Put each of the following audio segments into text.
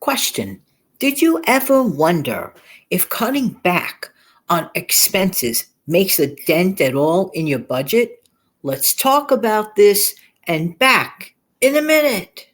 Question: did you ever wonder if cutting back on expenses makes a dent at all in your budget? Let's talk about this and back in a minute.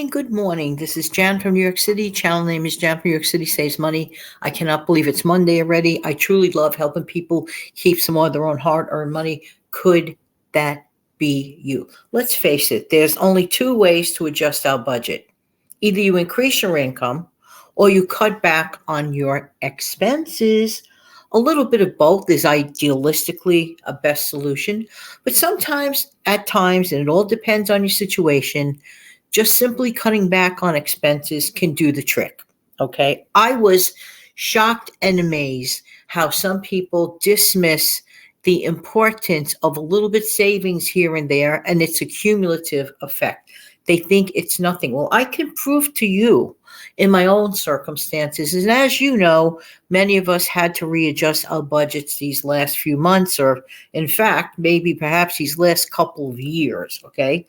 Good morning. This is Jan from New York City. Channel name is Jan from New York City Saves Money. I cannot believe it's Monday already. I truly love helping people keep some more of their own hard-earned money. Could that be you? Let's face it, there's only two ways to adjust our budget. Either you increase your income or you cut back on your expenses. A little bit of both is idealistically a best solution, but sometimes, at times, and it all depends on your situation, just simply cutting back on expenses can do the trick. Okay. I was shocked and amazed how some people dismiss the importance of a little bit savings here and there and its accumulative effect. They think it's nothing. Well, I can prove to you in my own circumstances, and as you know, many of us had to readjust our budgets these last few months, or in fact, maybe perhaps these last couple of years. Okay.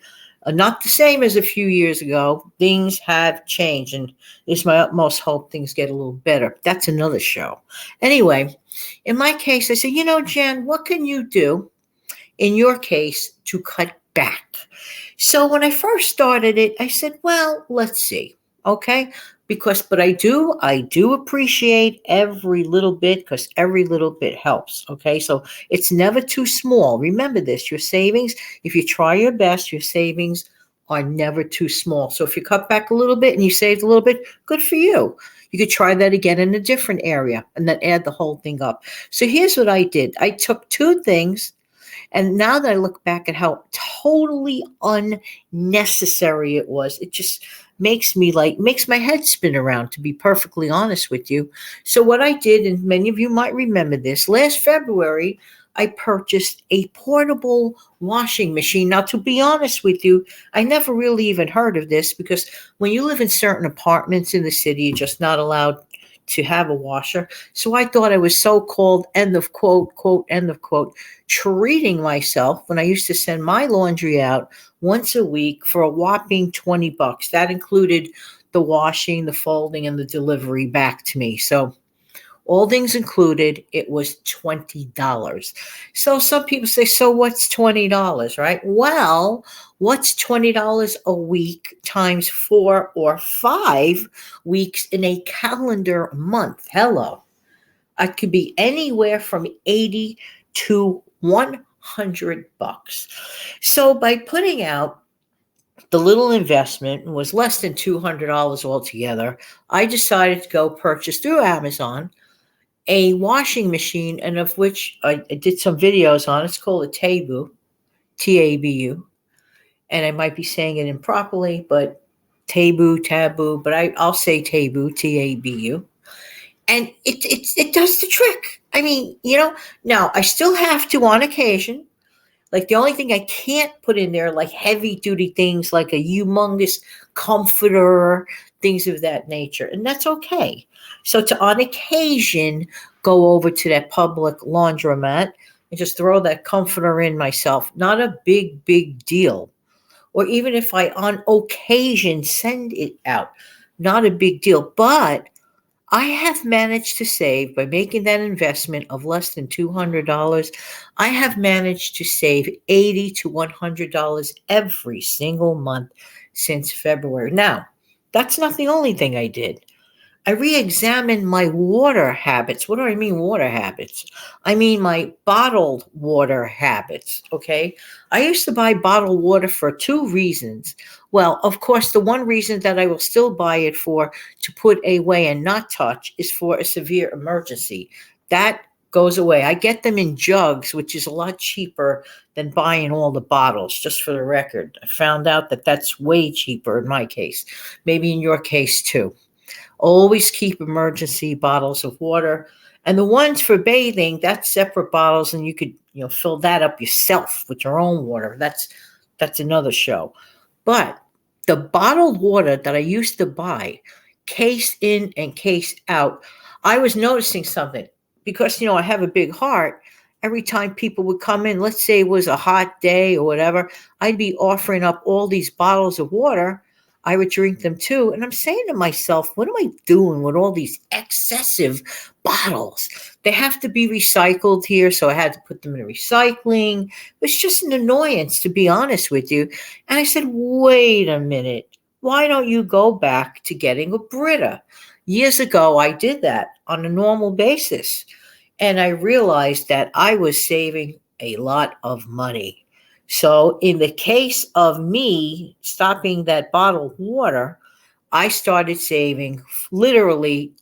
Not the same as a few years ago. Things have changed, and it's my utmost hope things get a little better. That's another show. Anyway, in my case, I said, Jan, what can you do in your case to cut back? So when I first started it, I said, well, let's see. Okay. But I do appreciate every little bit because every little bit helps. Okay. So it's never too small. Remember this, your savings, if you try your best, your savings are never too small. So if you cut back a little bit and you saved a little bit, good for you. You could try that again in a different area and then add the whole thing up. So here's what I did. I took two things, and now that I look back at how totally unnecessary it was, it just makes my head spin around, to be perfectly honest with you. So what I did, and many of you might remember this, last February, I purchased a portable washing machine. Now, to be honest with you, I never really even heard of this because when you live in certain apartments in the city, you're just not allowed to have a washer. So I thought I was so-called, end of quote, end of quote, treating myself when I used to send my laundry out once a week for a whopping $20. That included the washing, the folding, and the delivery back to me. So all things included, it was $20. So some people say, so what's $20, right? Well, what's $20 a week times 4 or 5 weeks in a calendar month? Hello. It could be anywhere from 80 to $100. So by putting out the little investment was less than $200 altogether, I decided to go purchase through Amazon a washing machine, and of which I did some videos on. It's called a Tabu, Tabu, and I might be saying it improperly, but taboo, but I'll say Tabu, Tabu, and it does the trick. I mean, now I still have to on occasion. Like the only thing I can't put in there, like heavy duty things, like a humongous comforter, things of that nature, and that's okay. So to on occasion go over to that public laundromat and just throw that comforter in myself, not a big deal. Or even if I on occasion send it out, not a big deal. But I have managed to save by making that investment of less than $200. I have managed to save $80 to $100 every single month since February. Now, that's not the only thing I did. I re-examined my water habits. What do I mean water habits? I mean my bottled water habits, okay? I used to buy bottled water for two reasons. Well, of course, the one reason that I will still buy it for, to put away and not touch, is for a severe emergency. That goes away. I get them in jugs, which is a lot cheaper than buying all the bottles, just for the record. I found out that that's way cheaper in my case. Maybe in your case too. Always keep emergency bottles of water. And the ones for bathing, that's separate bottles, and you could, fill that up yourself with your own water. That's That's another show. But the bottled water that I used to buy, case in and case out, I was noticing something because, I have a big heart. Every time people would come in, let's say it was a hot day or whatever, I'd be offering up all these bottles of water. I would drink them too. And I'm saying to myself, what am I doing with all these excessive bottles? They have to be recycled here. So I had to put them in recycling. It was just an annoyance, to be honest with you. And I said, wait a minute. Why don't you go back to getting a Brita? Years ago, I did that on a normal basis. And I realized that I was saving a lot of money. So, in the case of me stopping that bottled water, I started saving, literally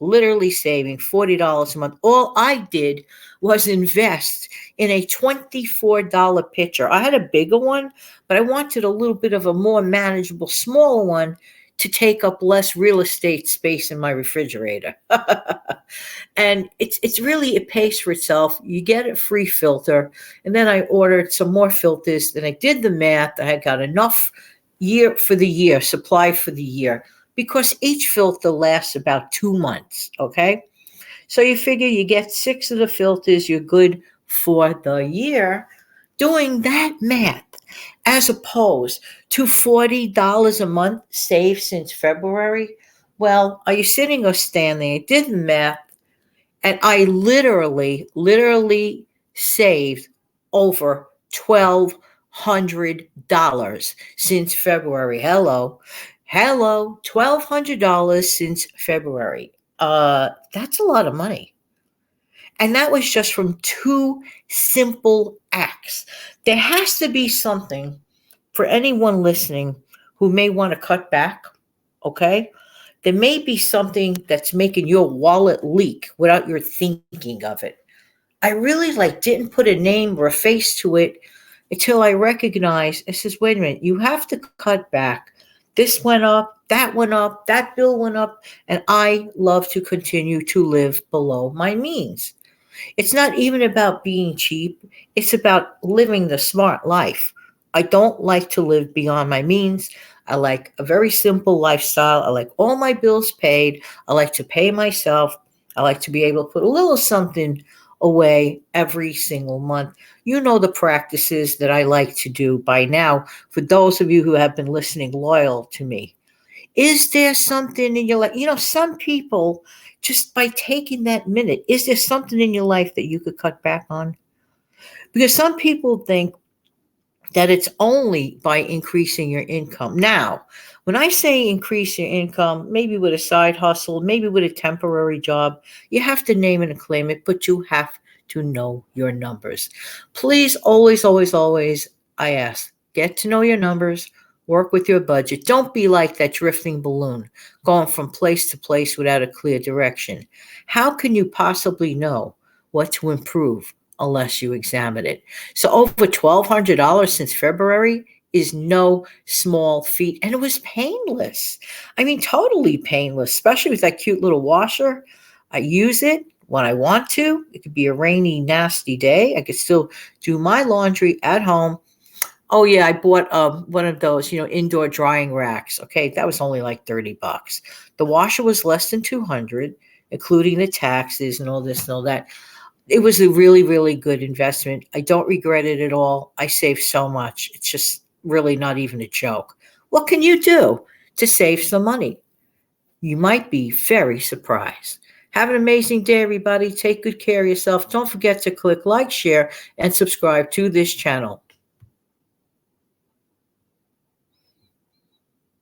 saving $40 a month. All I did was invest in a $24 pitcher. I had a bigger one, but I wanted a little bit of a more manageable, smaller one to take up less real estate space in my refrigerator. And it's really, it pays for itself. You get a free filter. And then I ordered some more filters. Then I did the math. I had got enough supply for the year, because each filter lasts about 2 months. Okay. So you figure you get 6 of the filters, you're good for the year. Doing that math, as opposed to $40 a month saved since February. Well, are you sitting or standing? I did the math, and I literally saved over $1,200 since February. Hello, $1,200 since February. That's a lot of money. And that was just from 2 simple acts. There has to be something for anyone listening who may want to cut back, okay? There may be something that's making your wallet leak without your thinking of it. I really didn't put a name or a face to it until I recognized, I says, wait a minute, you have to cut back. This went up, that bill went up, and I love to continue to live below my means. It's not even about being cheap. It's about living the smart life. I don't like to live beyond my means. I like a very simple lifestyle. I like all my bills paid. I like to pay myself. I like to be able to put a little something away every single month. You know the practices that I like to do by now, for those of you who have been listening loyal to me. Is there something in your life? Some people, just by taking that minute, is there something in your life that you could cut back on? Because some people think that it's only by increasing your income. Now, when I say increase your income, maybe with a side hustle, maybe with a temporary job, you have to name it and claim it, but you have to know your numbers. Please, always, I ask, get to know your numbers. Work with your budget. Don't be like that drifting balloon, going from place to place without a clear direction. How can you possibly know what to improve unless you examine it? So over $1,200 since February is no small feat. And it was painless. I mean, totally painless, especially with that cute little washer. I use it when I want to. It could be a rainy, nasty day. I could still do my laundry at home. Oh yeah, I bought one of those, indoor drying racks. Okay, that was only like $30. The washer was less than 200, including the taxes and all this and all that. It was a really, really good investment. I don't regret it at all. I saved so much. It's just really not even a joke. What can you do to save some money? You might be very surprised. Have an amazing day, everybody. Take good care of yourself. Don't forget to click like, share, and subscribe to this channel.